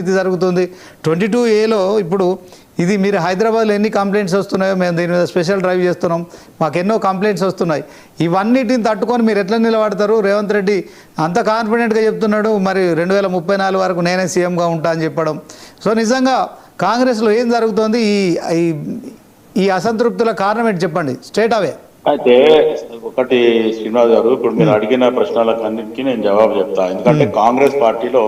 ఇది జరుగుతుంది 22A ఇప్పుడు ఇది మీరు హైదరాబాద్లో ఎన్ని కంప్లైంట్స్ వస్తున్నాయో మేము దీని మీద స్పెషల్ డ్రైవ్ చేస్తున్నాం, మాకు ఎన్నో కంప్లైంట్స్ వస్తున్నాయి. ఇవన్నిటిని తట్టుకొని మీరు ఎట్లా నిలబడతారు? రేవంత్ రెడ్డి అంత కాన్ఫిడెంట్గా చెప్తున్నాడు, మరి 2034 వరకు నేనే సీఎంగా ఉంటా అని చెప్పడం. సో నిజంగా కాంగ్రెస్లో ఏం జరుగుతుంది? ఈ అసంతృప్తుల కారణం ఏంటి చెప్పండి స్ట్రేట్ అవే. అయితే ఒకటి శ్రీనివాస్ గారు, ఇప్పుడు మీరు అడిగిన ప్రశ్నలకు అన్నిటికీ నేను జవాబు చెప్తా. ఎందుకంటే కాంగ్రెస్ పార్టీలో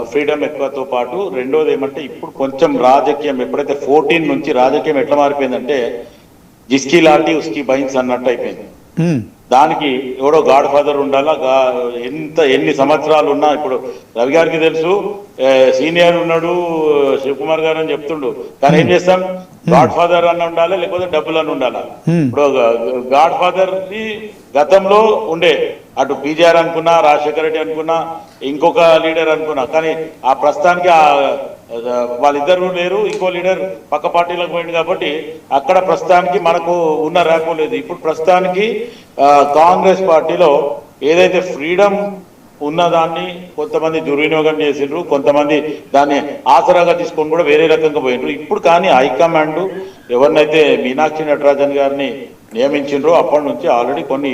ఫ్రీడమ్ ఎక్కువతో పాటు రెండోది ఏమంటే ఇప్పుడు కొంచెం రాజకీయం ఎప్పుడైతే 14 నుంచి రాజకీయం ఎట్లా మారిపోయిందంటే జిస్కీ లాంటి ఉస్కీ బైన్స్ అన్నట్టు అయిపోయింది. దానికి ఎవడో గాడ్ ఫాదర్ ఉండాలా, ఎన్ని సంవత్సరాలు ఉన్నా. ఇప్పుడు రవి గారికి తెలుసు సీనియర్ ఉన్నాడు శివకుమార్ గారు అని చెప్తుండు, కానీ ఏం చేస్తాం, గాడ్ ఫాదర్ అన్న ఉండాలా లేకపోతే డబ్బులు అని ఉండాలా. ఇప్పుడు గాడ్ ఫాదర్ ని గతంలో ఉండే అటు పీజీఆర్ అనుకున్నా, రాజశేఖర రెడ్డి అనుకున్నా, ఇంకొక లీడర్ అనుకున్నా, కానీ ఆ ప్రస్తుతానికి వాళ్ళిద్దరు లేరు, ఇంకో లీడర్ పక్క పార్టీలకు పోయింది కాబట్టి అక్కడ ప్రస్తుతానికి మనకు ఉన్న ర్యాపో లేదు. ఇప్పుడు ప్రస్తుతానికి కాంగ్రెస్ పార్టీలో ఏదైతే ఫ్రీడమ్ ఉన్నదాన్ని కొంతమంది దుర్వినియోగం చేసిండ్రు, కొంతమంది దాన్ని ఆసరాగా తీసుకొని కూడా వేరే రకంగా పోయిండ్రు. ఇప్పుడు కానీ హైకమాండ్ ఎవరినైతే మీనాక్షి నటరాజన్ గారిని నియమించిండ్రో అప్పటి నుంచి ఆల్రెడీ కొన్ని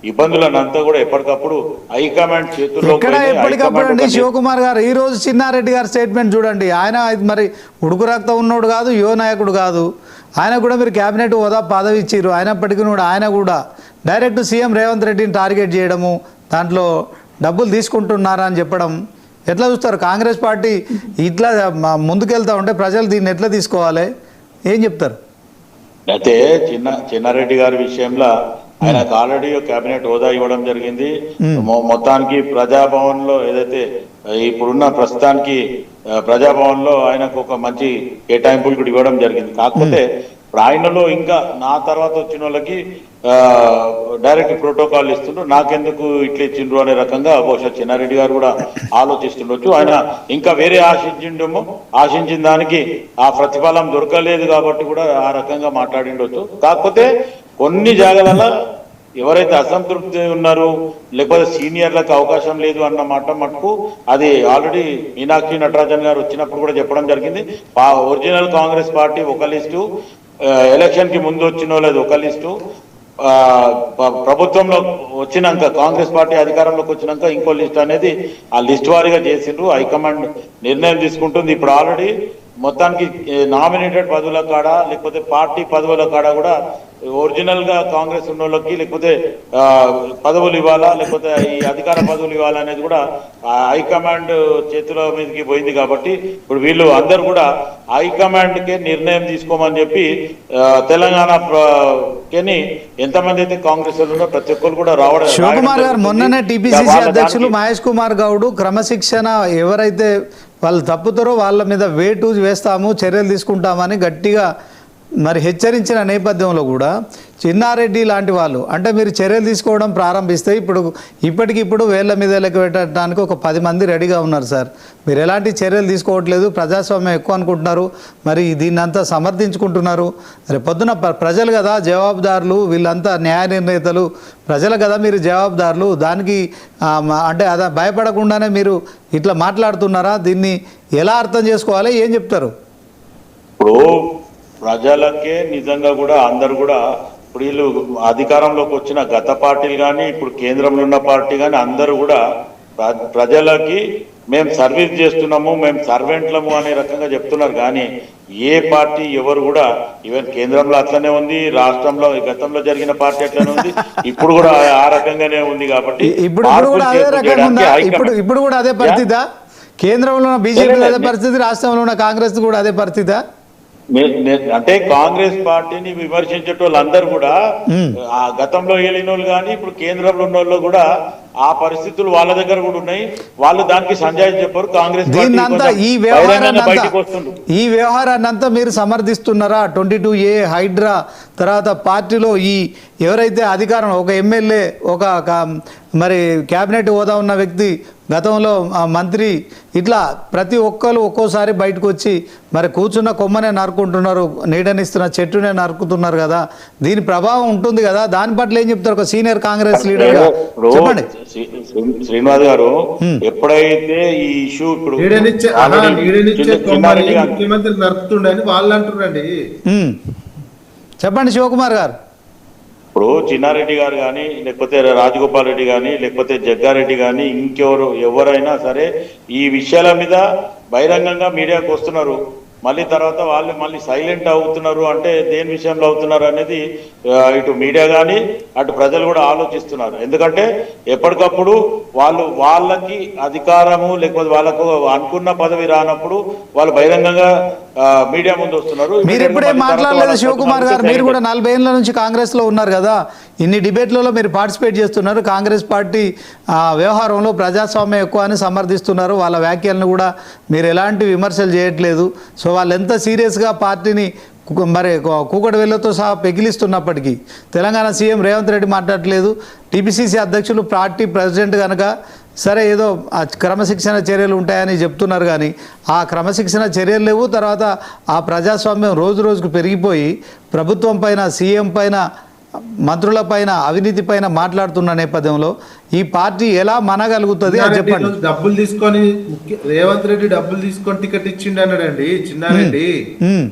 ఇబ్బందులనంతా కూడా ఎప్పటికప్పుడు హైకమాండ్ చేతుల్లో. ఎప్పటికప్పుడు శివకుమార్ గారు ఈ రోజు చిన్నారెడ్డి గారి స్టేట్మెంట్ చూడండి. ఆయన మరి ఉడుకు రక్తం ఉన్నోడు కాదు, యువ నాయకుడు కాదు, ఆయన కూడా మీరు క్యాబినెట్ హోదా పదవి ఇచ్చారు, అయినప్పటికీ కూడా ఆయన కూడా డైరెక్ట్ సీఎం రేవంత్ రెడ్డిని టార్గెట్ చేయడము, దాంట్లో డబ్బులు తీసుకుంటున్నారా అని చెప్పడం ఎట్లా చూస్తారు? కాంగ్రెస్ పార్టీ ఇట్లా ముందుకెళ్తా ఉంటే ప్రజలు దీన్ని ఎట్లా తీసుకోవాలి, ఏం చెప్తారు? అయితే చిన్నారెడ్డి గారి విషయంలో ఆయనకు ఆల్రెడీ కేబినెట్ హోదా ఇవ్వడం జరిగింది. మొత్తానికి ప్రజాభవన్ లో ఏదైతే ఇప్పుడున్న ప్రస్తుతానికి ప్రజాభవన్ లో ఆయనకు ఒక మంచి కేటాయింపులు కూడా ఇవ్వడం జరిగింది. కాకపోతే ఆయనలో ఇంకా నా తర్వాత వచ్చిన వాళ్ళకి డైరెక్ట్ ప్రోటోకాల్ ఇస్తుండ్రు, నాకెందుకు ఇట్లా ఇచ్చిండ్రు అనే రకంగా బహుశా చిన్నారెడ్డి గారు కూడా ఆలోచిస్తుండొచ్చు. ఆయన ఇంకా వేరే ఆశించిన దానికి ఆ ప్రతిఫలం దొరకలేదు కాబట్టి కూడా ఆ రకంగా మాట్లాడిండొచ్చు. కాకపోతే కొన్ని జాగాలలో ఎవరైతే అసంతృప్తి ఉన్నారో లేకపోతే సీనియర్లకు అవకాశం లేదు అన్న మాట మటుకు అది ఆల్రెడీ మీనాక్షి నటరాజన్ గారు వచ్చినప్పుడు కూడా చెప్పడం జరిగింది. ఒరిజినల్ కాంగ్రెస్ పార్టీ ఒక లిస్టు, ఎలక్షన్ కి ముందు వచ్చిన వాళ్ళది ఒక లిస్టు, ప్రభుత్వంలో వచ్చినాక కాంగ్రెస్ పార్టీ అధికారంలోకి వచ్చినాక ఇంకో లిస్ట్ అనేది ఆ లిస్ట్ వారీగా చేసిండ్రు. హైకమాండ్ నిర్ణయం తీసుకుంటుంది. ఇప్పుడు ఆల్రెడీ మొత్తానికి నామినేటెడ్ పదవుల కాడ లేకపోతే పార్టీ పదవుల కాడ కూడా ఒరిజినల్ గా కాంగ్రెస్ ఉన్న వాళ్ళకి లేకపోతే పదవులు ఇవ్వాలా లేకపోతే ఈ అధికార పదవులు ఇవ్వాలా అనేది కూడా హైకమాండ్ చేతుల మీదకి పోయింది. కాబట్టి ఇప్పుడు వీళ్ళు అందరు కూడా హైకమాండ్ కే నిర్ణయం తీసుకోమని చెప్పి తెలంగాణ ఎంతమంది అయితే కాంగ్రెస్ ఉన్నారో ప్రతి ఒక్కరు కూడా రావడం. శివకుమార్ గారు మొన్ననే టీపీసీసీ అధ్యక్షులు మహేష్ కుమార్ గౌడ్ క్రమశిక్షణ ఎవరైతే వాళ్ళు తప్పుతారో వాళ్ళ మీద వేటు వేస్తాము, చర్యలు తీసుకుంటామని గట్టిగా మరి హెచ్చరించిన నేపథ్యంలో కూడా చిన్నారెడ్డి లాంటి వాళ్ళు అంటే మీరు చర్యలు తీసుకోవడం ప్రారంభిస్తే ఇప్పటికిప్పుడు వేళ్ల మీద లెక్క పెట్టడానికి ఒక 10 మంది రెడీగా ఉన్నారు సార్. మీరు ఎలాంటి చర్యలు తీసుకోవట్లేదు, ప్రజాస్వామ్యం ఎక్కువ అనుకుంటున్నారు, మరి దీన్ని అంతా సమర్థించుకుంటున్నారు. మరి పొద్దున ప్రజలు కదా జవాబుదారులు, వీళ్ళంతా న్యాయ నిర్ణేతలు, ప్రజలు కదా మీరు జవాబుదారులు. దానికి అంటే అదా భయపడకుండానే మీరు ఇట్లా మాట్లాడుతున్నారా? దీన్ని ఎలా అర్థం చేసుకోవాలి, ఏం చెప్తారు? ఇప్పుడు ప్రజలకే నిజంగా కూడా అందరు కూడా ఇప్పుడు వీళ్ళు అధికారంలోకి వచ్చిన గత పార్టీలు కానీ ఇప్పుడు కేంద్రంలో ఉన్న పార్టీ కానీ అందరూ కూడా ప్రజలకి మేము సర్వీస్ చేస్తున్నాము, మేము సర్వెంట్లము అనే రకంగా చెప్తున్నారు. కానీ ఏ పార్టీ ఎవరు కూడా ఈవెన్ కేంద్రంలో అట్లనే ఉంది, రాష్ట్రంలో గతంలో జరిగిన పార్టీ అట్లనే ఉంది, ఇప్పుడు కూడా ఆ రకంగానే ఉంది. కాబట్టి ఇప్పుడు కూడా అదే పరిస్థితి, కేంద్రంలో బీజేపీ అదే పరిస్థితి, రాష్ట్రంలో ఉన్న కాంగ్రెస్ కూడా అదే పరిస్థితి. అంటే కాంగ్రెస్ పార్టీని విమర్శించే వాళ్ళందరూ కూడా ఆ గతంలో ఏలిన వాళ్ళు కానీ ఇప్పుడు కేంద్రంలో ఉన్న వాళ్ళు కూడా ఆ పరిస్థితులు వాళ్ళ దగ్గర కూడా ఉన్నాయి. వాళ్ళు దానికి సంజాయిషి చెప్పారు. కాంగ్రెస్ ఈ వ్యవహారాన్ని అంతా మీరు సమర్థిస్తున్నారా? 22A హైడ్రా తర్వాత పార్టీలో ఎవరైతే అధికారం ఒక ఎమ్మెల్యే ఒక మరి క్యాబినెట్ హోదా ఉన్న వ్యక్తి గతంలో మంత్రి ఇట్లా ప్రతి ఒక్కరు ఒక్కోసారి బయటకు వచ్చి మరి కూర్చున్న కొమ్మనే నరుకుంటున్నారు, నీడనిస్తున్న చెట్టునే నరుకుతున్నారు కదా, దీని ప్రభావం ఉంటుంది కదా. దాని పట్ల ఏం చెప్తారు ఒక సీనియర్ కాంగ్రెస్ లీడర్గా చెప్పండి. శ్రీనివాస్ గారు ఎప్పుడైతే ఈ ఇష్యూ ఇప్పుడు కొమ్మని ముఖ్యమంత్రి నడుపుతుండని వాళ్ళు అంటున్నారండి. చెప్పండి శివకుమార్ గారు. ఇప్పుడు చిన్నారెడ్డి గారు కానీ, లేకపోతే రాజగోపాల్ రెడ్డి కానీ, లేకపోతే జగ్గారెడ్డి కానీ, ఎవరైనా సరే ఈ విషయాల మీద బహిరంగంగా మీడియాకు వస్తున్నారు. మళ్ళీ తర్వాత వాళ్ళు మళ్ళీ సైలెంట్ అవుతున్నారు అంటే దేని విషయంలో అవుతున్నారు అనేది ఇటు మీడియా కానీ అటు ప్రజలు కూడా ఆలోచిస్తున్నారు. ఎందుకంటే ఎప్పటికప్పుడు వాళ్ళకి అధికారము లేకపోతే వాళ్ళకు అనుకున్న పదవి రానప్పుడు వాళ్ళు బహిరంగంగా మీడియా ముందు వస్తున్నారు. మీరు ఎప్పుడే మాట్లాడలేదు శివకుమార్ గారు. మీరు కూడా 40 ఏళ్ళ నుంచి కాంగ్రెస్ లో ఉన్నారు కదా, ఇన్ని డిబేట్లలో మీరు పార్టిసిపేట్ చేస్తున్నారు. కాంగ్రెస్ పార్టీ వ్యవహారంలో ప్రజాస్వామ్యం ఎక్కువ అని సమర్థిస్తున్నారు. వాళ్ళ వ్యాఖ్యలను కూడా మీరు ఎలాంటి విమర్శలు చేయట్లేదు. సో వాళ్ళు ఎంత సీరియస్గా పార్టీని మరి కూకటి వేళ్లతో సహా పెగిలిస్తున్నప్పటికీ తెలంగాణ సీఎం రేవంత్ రెడ్డి మాట్లాడట్లేదు. టీపీసీసీ అధ్యక్షులు పార్టీ ప్రెసిడెంట్ కనుక సరే ఏదో క్రమశిక్షణ చర్యలు ఉంటాయని చెప్తున్నారు, కానీ ఆ క్రమశిక్షణ చర్యలు లేవు. తర్వాత ఆ ప్రజాస్వామ్యం రోజు రోజుకు పెరిగిపోయి ప్రభుత్వం పైన, సీఎం పైన, మంత్రుల పైన, అవినీతి పైన మాట్లాడుతున్న నేపథ్యంలో ఈ పార్టీ ఎలా మనగలుగుతుంది అని చెప్పండి. డబ్బులు తీసుకొని రేవంత్ రెడ్డి డబ్బులు తీసుకొని టికెట్ ఇచ్చిండు అన్నాడండి చిన్నారెడ్డి.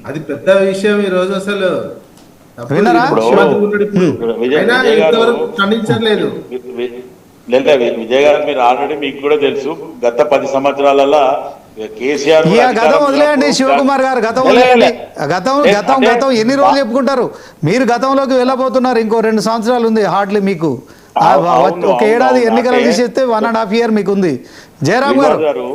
అది పెద్ద విషయం ఈ రోజు. అసలు వినరా ఖండించలేదు. విజయ్ గారు మీరు ఆల్రెడీ మీకు కూడా తెలుసు, గత 10 సంవత్సరాలలో కేసీఆర్ గతం వదిలేయండి శివకుమార్ గారు, గతం వదిలేయండి. గతం ఎన్ని రోజులు చెప్పుకుంటారు? మీరు గతంలోకి వెళ్ళబోతున్నారు. ఇంకో 2 సంవత్సరాలు ఉంది హార్డ్లీ మీకు. ఒక ఏడాది ఎన్నికలు తీసేస్తే 1.5 years మీకు ఉంది. జయరామ్ గారు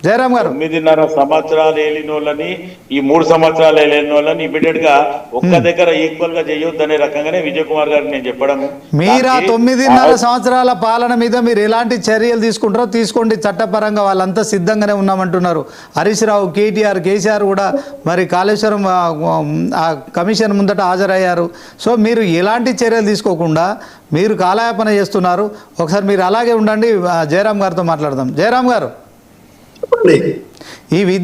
9.5 సంవత్సరాలు ఏలిన వాళ్ళని, ఈ 3 సంవత్సరాలు ఏలిన వాళ్ళని ఇమీడియట్ గా ఒక్క దగ్గర ఈక్వల్ గా చేయొద్దు అనే రకంగానే విజయ్ కుమార్ గారికి నేను చెప్పడం. మీరు 9.5 సంవత్సరాల పాలన మీద మీరు ఎలాంటి చర్యలు తీసుకుంటారో తీసుకోండి. చట్టపరంగా వాళ్ళంతా సిద్ధంగానే ఉన్నామంటున్నారు. హరీష్ రావు, కేటీఆర్, కేసీఆర్ కూడా మరి కాళేశ్వరం కమిషన్ ముందట హాజరయ్యారు. సో మీరు ఎలాంటి చర్యలు తీసుకోకుండా మీరు కాలయాపన చేస్తున్నారు. ఒకసారి మీరు అలాగే ఉండండి. జయరామ్ గారితో మాట్లాడదాం. జయరామ్ గారు, ఈ